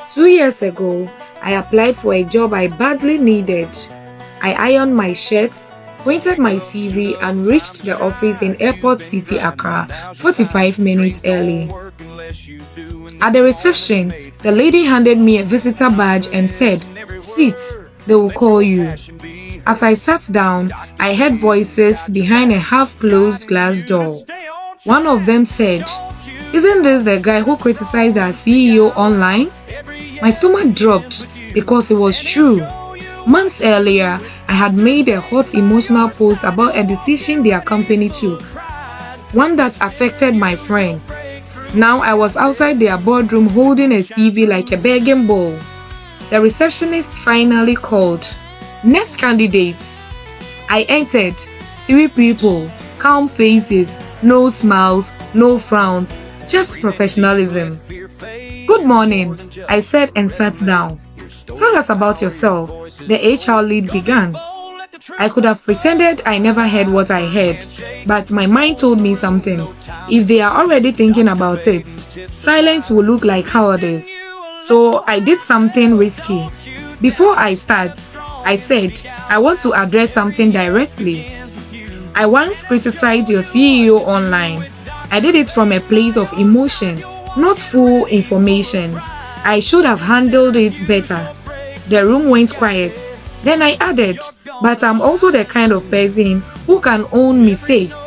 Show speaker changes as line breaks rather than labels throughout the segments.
2 years ago, I applied for a job I badly needed. I ironed my shirts, printed my CV, and reached the office in Airport City, Accra, 45 minutes early. At the reception, the lady handed me a visitor badge and said, "Sit, they will call you." As I sat down, I heard voices behind a half-closed glass door. One of them said, "Isn't this the guy who criticized our CEO online?" My stomach dropped because it was true. Months earlier, I had made a hot emotional post about a decision their company took, one that affected my friend. Now I was outside their boardroom holding a CV like a begging bowl. The receptionist finally called. "Next candidates." I entered. 3 people, calm faces, no smiles, no frowns, just professionalism. "Good morning," I said and sat down. "Tell us about yourself," the HR lead began. I could have pretended I never heard what I heard, but my mind told me something. If they are already thinking about it, silence will look like cowardice. So I did something risky. Before I start, I said, "I want to address something directly. I once criticized your CEO online. I did it from a place of emotion, not full information. I should have handled it better." The room went quiet. Then I added, "But I'm also the kind of person who can own mistakes,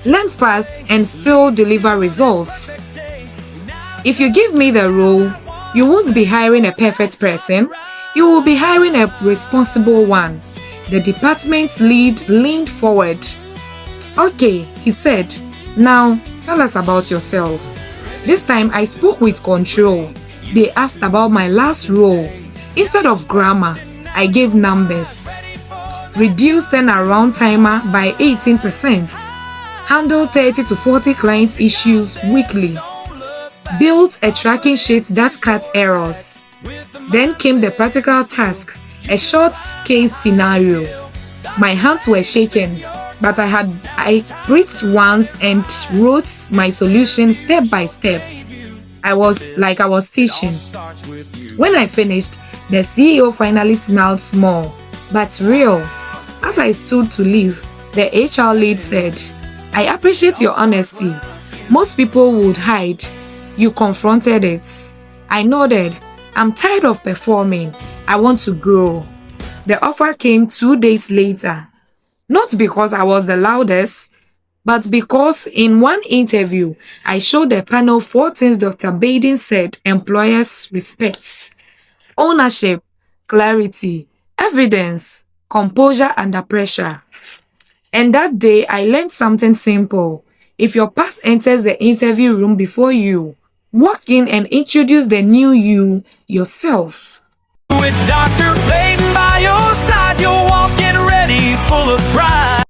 learn fast, and still deliver results. If you give me the role, you won't be hiring a perfect person, you will be hiring a responsible one." The department lead leaned forward. "Okay," he said, "now tell us about yourself." This time I spoke with control. They asked about my last role. Instead of grammar, I gave numbers. Reduced turnaround timer by 18%. Handled 30 to 40 client issues weekly. Built a tracking sheet that cut errors. Then came the practical task, a short case scenario. My hands were shaken, but I breathed once and wrote my solution step by step. I was teaching. When I finished, the CEO finally smiled small, but real. As I stood to leave, the HR lead said, "I appreciate your honesty. Most people would hide. You confronted it." I nodded. "I'm tired of performing. I want to grow." The offer came 2 days later. Not because I was the loudest, but because in one interview, I showed the panel 4 things Dr. Baden said employers respect: ownership, clarity, evidence, composure under pressure. And that day, I learned something simple. If your past enters the interview room before you, walk in and introduce the new you yourself.
With Dr. Baden by your side, you're walking ready, full of pride.